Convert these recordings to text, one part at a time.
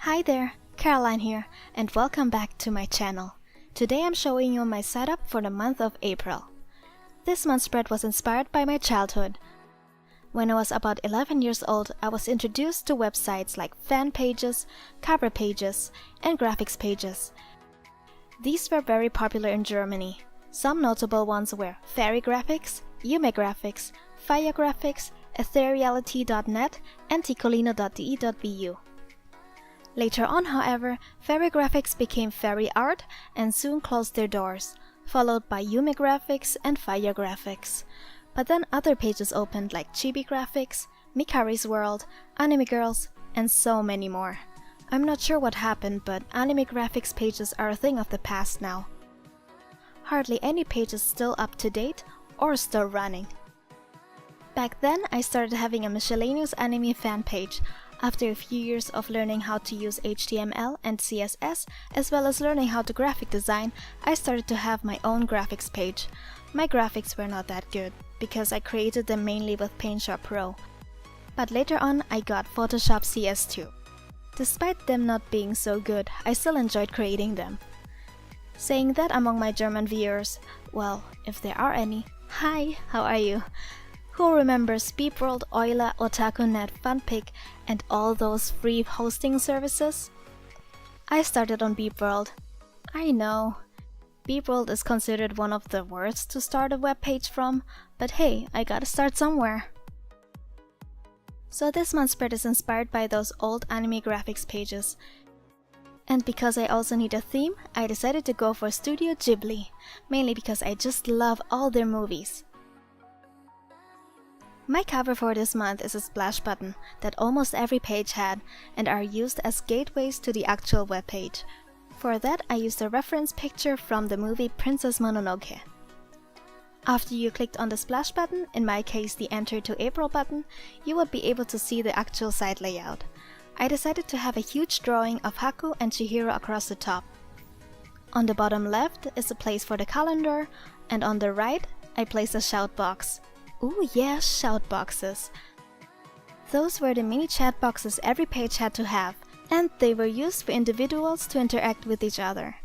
Hi there, Caroline here, and welcome back to my channel. Today I'm showing you my setup for the month of April. This month's spread was inspired by my childhood. When I was about 11 years old, I was introduced to websites like fan pages, cover pages, and graphics pages. These were very popular in Germany. Some notable ones were Fairy Graphics, Yume Graphics, Fire Graphics, Ethereality.net, and Ticolino.de.vu. Later on, however, Fairy Graphics became Fairy Art and soon closed their doors, followed by Yume Graphics and Fire Graphics. But then other pages opened like Chibi Graphics, Mikari's World, Anime Girls, and so many more. I'm not sure what happened, but anime graphics pages are a thing of the past now. Hardly any page is still up to date or still running. Back then, I started having a miscellaneous anime fan page. After a few years of learning how to use HTML and CSS, as well as learning how to graphic design, I started to have my own graphics page. My graphics were not that good, because I created them mainly with PaintShop Pro. But later on, I got Photoshop CS2. Despite them not being so good, I still enjoyed creating them. Saying that among my German viewers, well, if there are any, hi, how are you? Who remembers BeepWorld, Euler, OtakuNet, Funpic, and all those free hosting services? I started on BeepWorld. I know, BeepWorld is considered one of the worst to start a web page from, but hey, I gotta start somewhere. So this month's spread is inspired by those old anime graphics pages. And because I also need a theme, I decided to go for Studio Ghibli, mainly because I just love all their movies. My cover for this month is a splash button that almost every page had and are used as gateways to the actual web page. For that, I used a reference picture from the movie Princess Mononoke. After you clicked on the splash button, in my case the Enter to April button, you would be able to see the actual site layout. I decided to have a huge drawing of Haku and Chihiro across the top. On the bottom left is a place for the calendar, and on the right, I placed a shout box. Ooh yeah, shout boxes. Those were the mini chat boxes every page had to have, and they were used for individuals to interact with each other.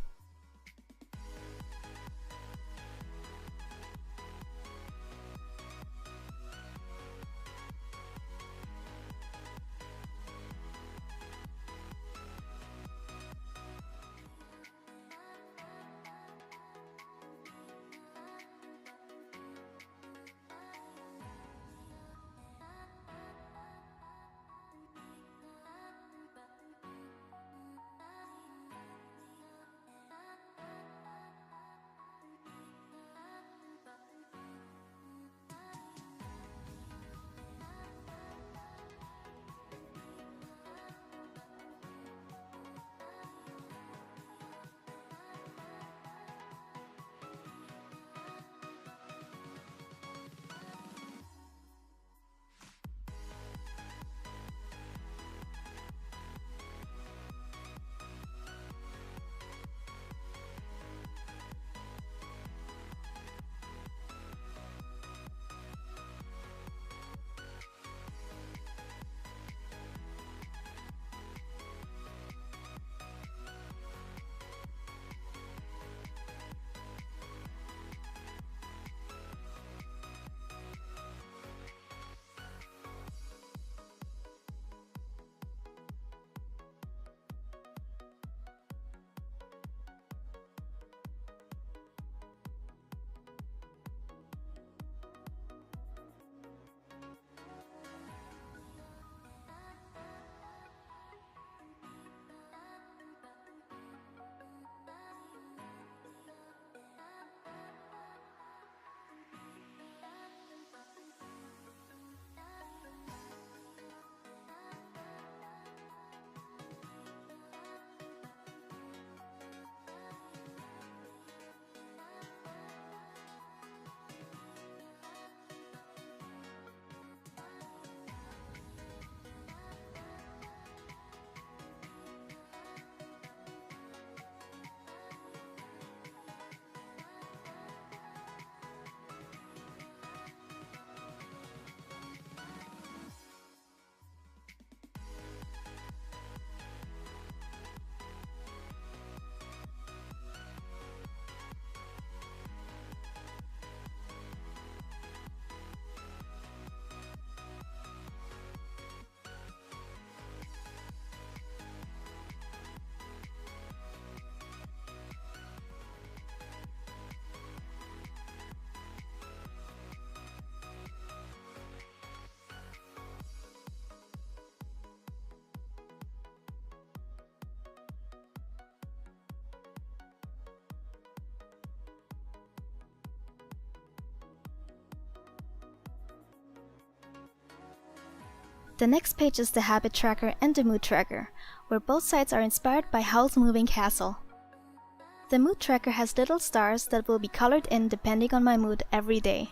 The next page is the habit tracker and the mood tracker, where both sides are inspired by Howl's moving castle. The mood tracker has little stars that will be colored in depending on my mood every day.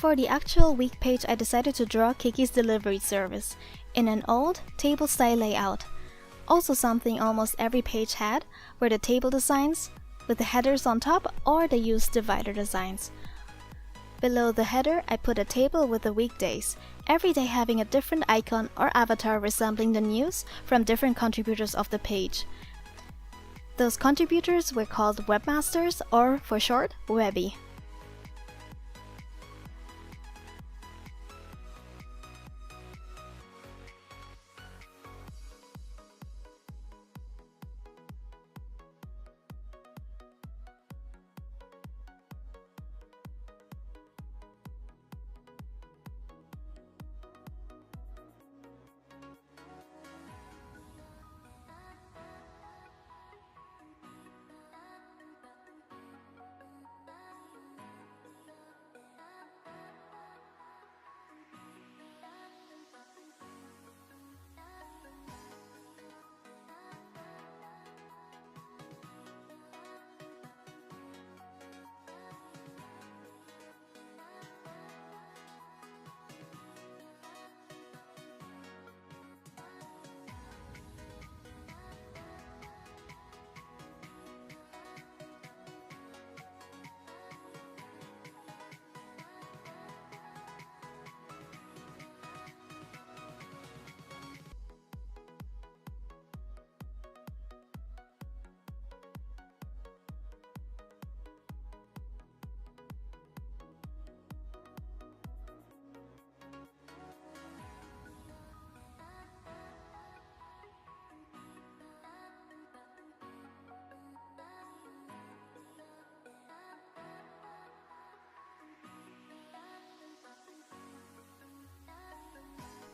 For the actual week page, I decided to draw Kiki's delivery service in an old table style layout. Also something almost every page had were the table designs with the headers on top or the used divider designs. Below the header, I put a table with the weekdays, every day having a different icon or avatar resembling the news from different contributors of the page. Those contributors were called webmasters, or for short, Webby.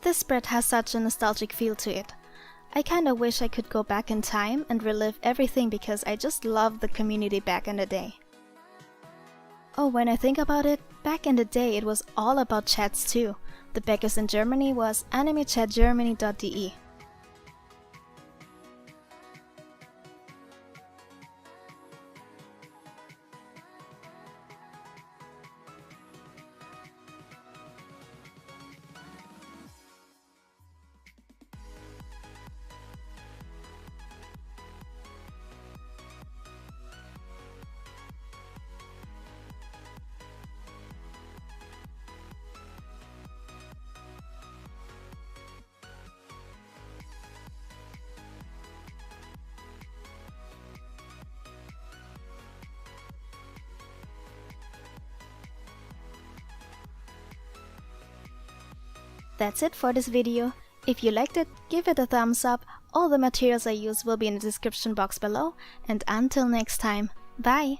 This spread has such a nostalgic feel to it. I kinda wish I could go back in time and relive everything because I just loved the community back in the day. Oh, when I think about it, back in the day it was all about chats too. The backers in Germany was animechatgermany.de. That's it for this video. If you liked it, give it a thumbs up. All the materials I use will be in the description box below. And until next time, bye!